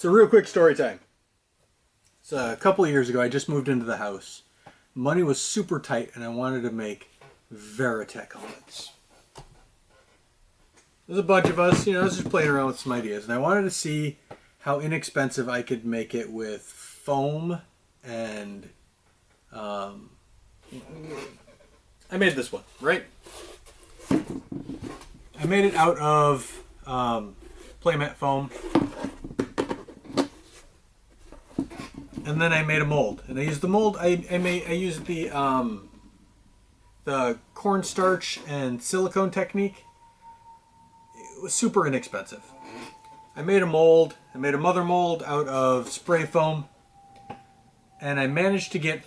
So real quick story time. So a couple of years ago, I just moved into the house. Money was super tight, and I wanted to make Veritech helmets. There's a bunch of us, I was just playing around with some ideas, and I wanted to see how inexpensive I could make it with foam and I made this one, right? I made it out of playmat foam. And then I made a mold, and I used the mold. I used the cornstarch and silicone technique. It was super inexpensive. I made a mold. I made a mother mold out of spray foam, and I managed to get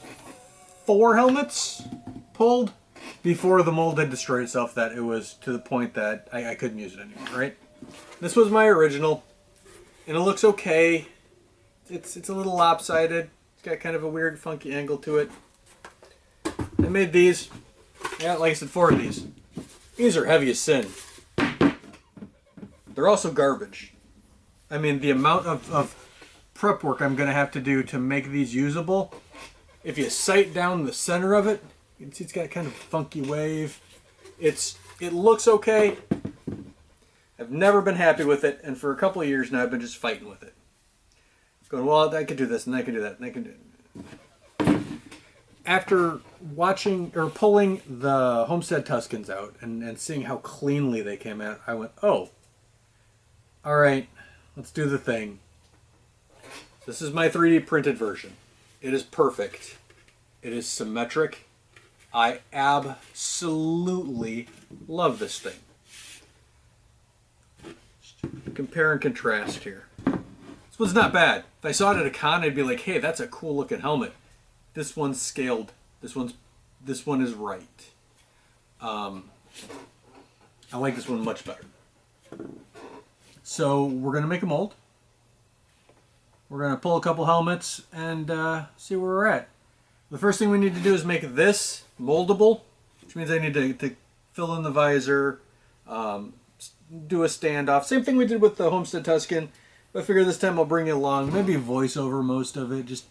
4 helmets pulled before the mold had destroyed itself. That it was to the point that I couldn't use it anymore. Right? This was my original, and it looks okay. It's a little lopsided. It's got kind of a weird, funky angle to it. I made these. I got, like I said, 4 of these. These are heavy as sin. They're also garbage. I mean, the amount of prep work I'm going to have to do to make these usable. If you sight down the center of it, you can see it's got kind of a funky wave. It looks okay. I've never been happy with it, and for a couple of years now I've been just fighting with it. Going, well, I could do this, and I could do that, and I could do it. After watching or pulling the Homestead Tuscans out and seeing how cleanly they came out, I went, oh, all right, let's do the thing. This is my 3D printed version. It is perfect. It is symmetric. I absolutely love this thing. Compare and contrast here. This one's not bad. If I saw it at a con, I'd be like, hey, that's a cool looking helmet. This one's scaled. This one is right. I like this one much better. So we're gonna make a mold. We're gonna pull a couple helmets and see where we're at. The first thing we need to do is make this moldable, which means I need to fill in the visor, do a standoff. Same thing we did with the Homestead Tuscan. But I figure this time I'll bring it along. Maybe voice over most of it. Just,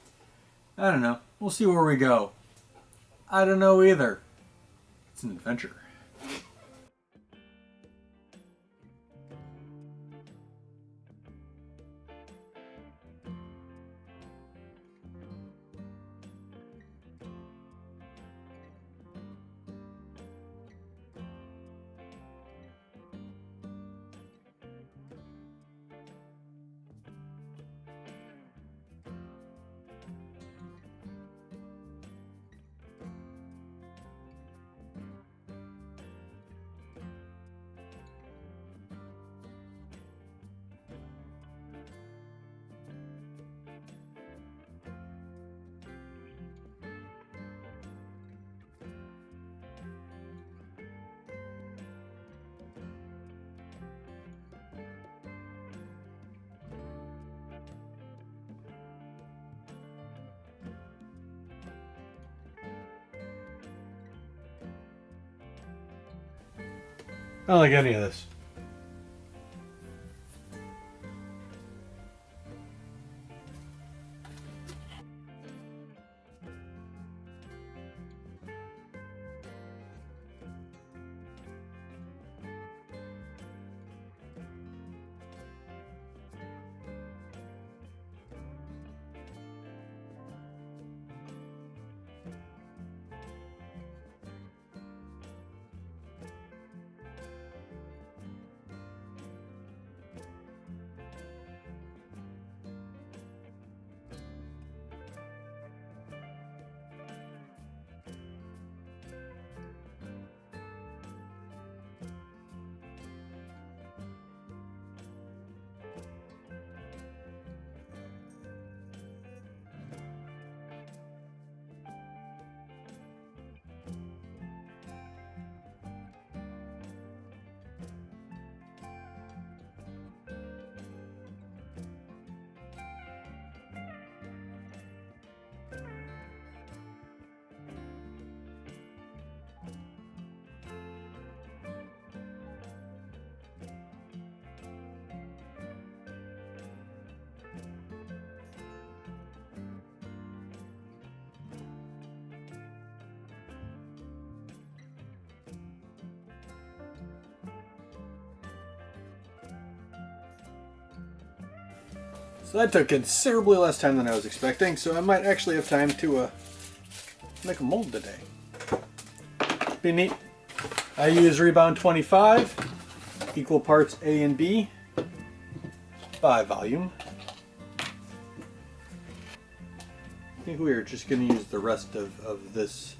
I don't know. We'll see where we go. I don't know either. It's an adventure. I don't like any of this. So that took considerably less time than I was expecting, so I might actually have time to make a mold today. Be neat. I use Rebound 25, equal parts A and B, by volume. I think we are just going to use the rest of this,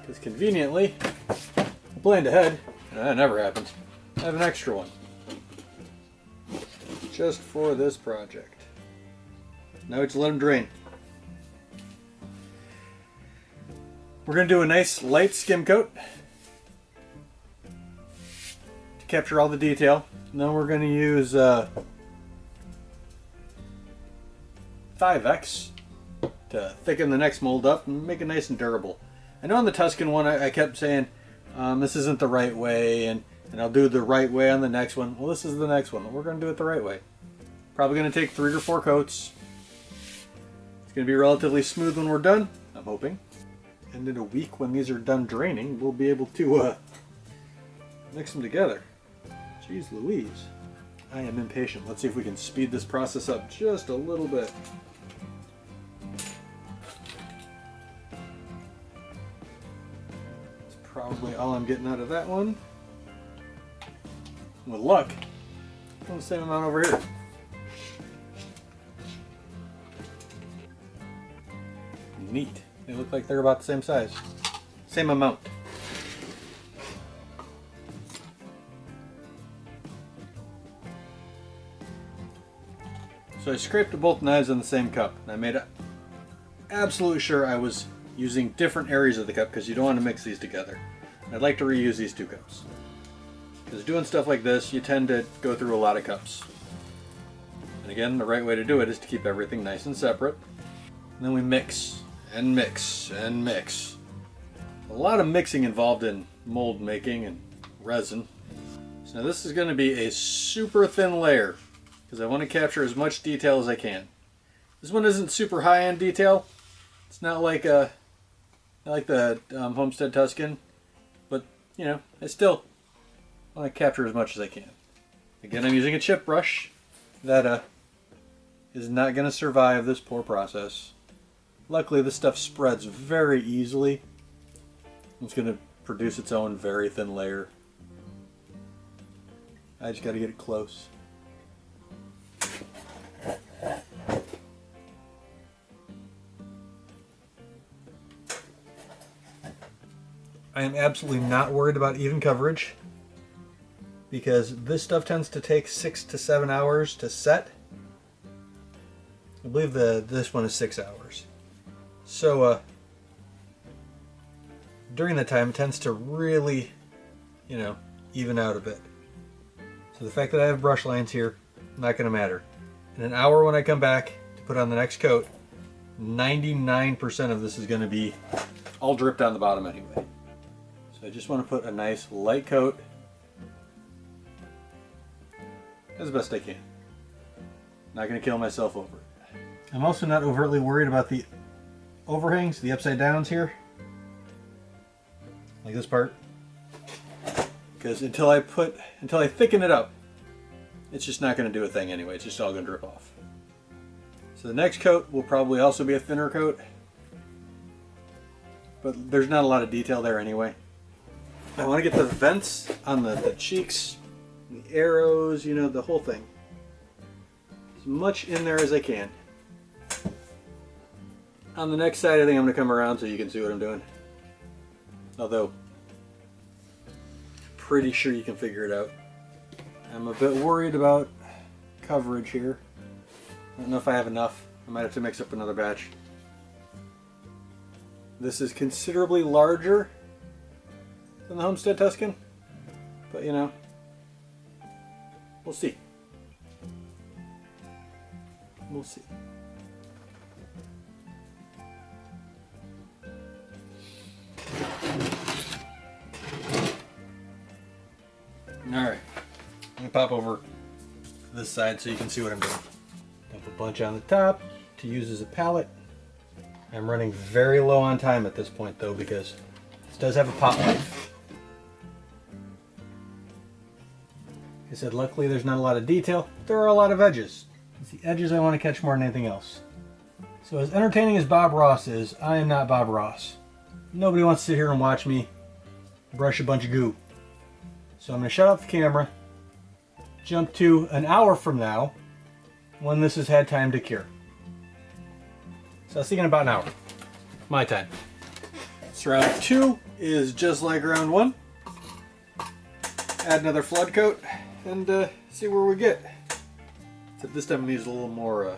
because conveniently, I planned ahead, and that never happens. I have an extra one, just for this project. Now it's let them drain. We're going to do a nice light skim coat to capture all the detail. And then we're going to use 5X to thicken the next mold up and make it nice and durable. I know on the Tuscan one I kept saying this isn't the right way, and I'll do the right way on the next one. Well, this is the next one. We're going to do it the right way. Probably going to take 3 or 4 coats. It's going to be relatively smooth when we're done, I'm hoping. And in a week when these are done draining, we'll be able to mix them together. Jeez Louise. I am impatient. Let's see if we can speed this process up just a little bit. That's probably all I'm getting out of that one. With luck, the same amount over here. Neat. They look like they're about the same size. Same amount. So I scraped both knives on the same cup, and I made absolutely sure I was using different areas of the cup because you don't want to mix these together. And I'd like to reuse these 2 cups. Because doing stuff like this, you tend to go through a lot of cups. And again, the right way to do it is to keep everything nice and separate. And then we mix and mix and mix. A lot of mixing involved in mold making and resin. So now this is going to be a super thin layer because I want to capture as much detail as I can. This one isn't super high-end detail. It's not like the Homestead Tuscan, but you know, I still want to capture as much as I can. Again, I'm using a chip brush that is not going to survive this poor process. Luckily, this stuff spreads very easily. It's going to produce its own very thin layer. I just got to get it close. I am absolutely not worried about even coverage because this stuff tends to take 6 to 7 hours to set. I believe this one is 6 hours. So during that time it tends to really, even out a bit. So the fact that I have brush lines here, not going to matter. In an hour when I come back to put on the next coat, 99% of this is going to be all dripped on the bottom anyway. So I just want to put a nice light coat as best I can. Not going to kill myself over it. I'm also not overtly worried about the overhangs, the upside downs here, like this part, because until I thicken it up, it's just not going to do a thing anyway. It's just all going to drip off. So the next coat will probably also be a thinner coat, but there's not a lot of detail there anyway. I want to get the vents on the cheeks, the arrows, the whole thing. As much in there as I can. On the next side, I think I'm going to come around so you can see what I'm doing. Although, pretty sure you can figure it out. I'm a bit worried about coverage here. I don't know if I have enough. I might have to mix up another batch. This is considerably larger than the Homestead Tuscan, but we'll see. We'll see. Alright, let me pop over this side so you can see what I'm doing. Dump a bunch on the top to use as a palette. I'm running very low on time at this point though because this does have a pot life. I said, luckily there's not a lot of detail. There are a lot of edges. It's the edges I want to catch more than anything else. So as entertaining as Bob Ross is, I am not Bob Ross. Nobody wants to sit here and watch me brush a bunch of goo. So I'm going to shut off the camera, jump to an hour from now when this has had time to cure. So I was thinking about an hour. My time. So round 2 is just like round 1. Add another flood coat and see where we get. Except this time I'm using a little more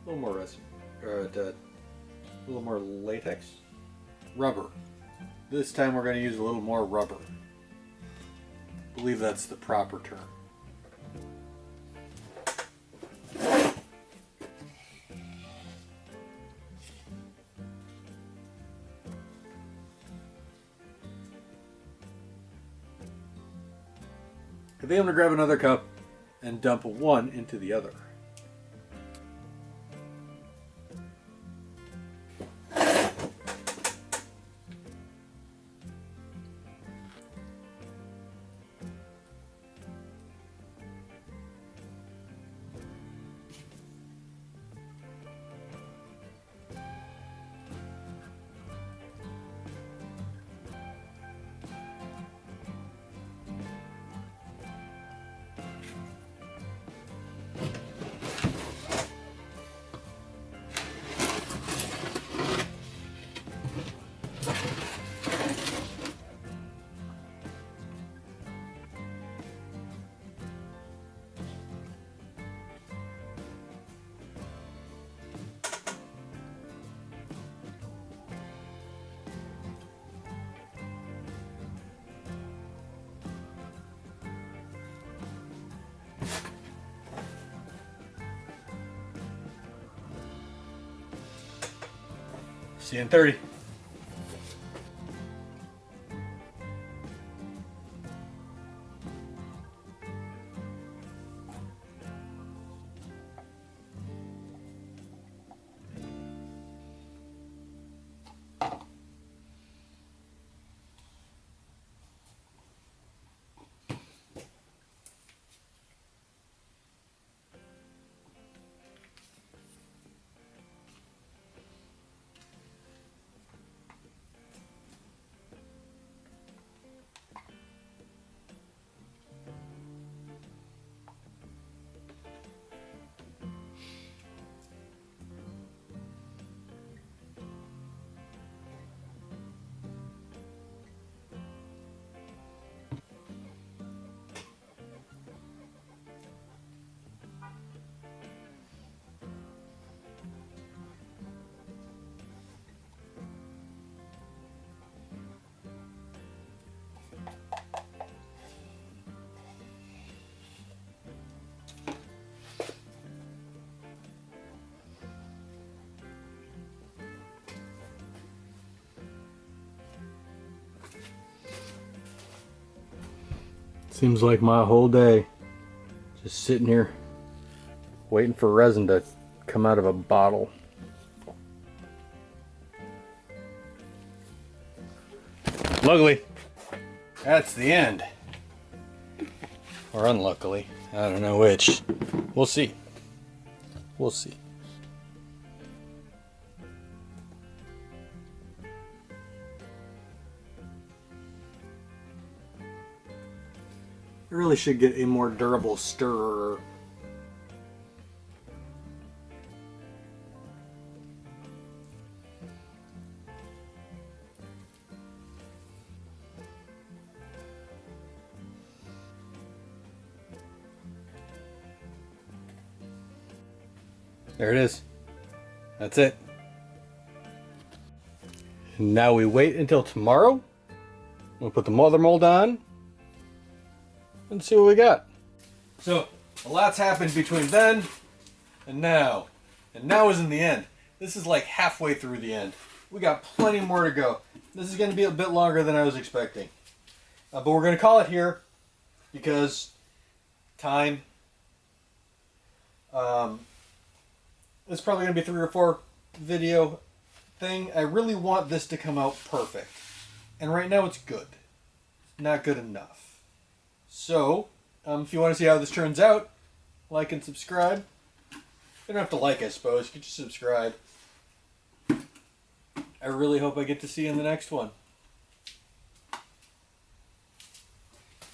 resin, or a little more latex, rubber. This time we're going to use a little more rubber. I believe that's the proper term. I think I'm going to grab another cup and dump one into the other. See you in 30. Seems like my whole day just sitting here waiting for resin to come out of a bottle. Luckily, that's the end. Or unluckily, I don't know which. We'll see. We'll see. I really should get a more durable stirrer. There it is. That's it. And now we wait until tomorrow. We'll put the mother mold on and see what we got. So, a lot's happened between then and now. And now is in the end. This is like halfway through the end. We got plenty more to go. This is going to be a bit longer than I was expecting. But we're going to call it here because time. It's probably going to be 3 or 4 video thing. I really want this to come out perfect. And right now it's good. Not good enough. So, if you want to see how this turns out, like and subscribe. You don't have to like, I suppose. You can just subscribe. I really hope I get to see you in the next one.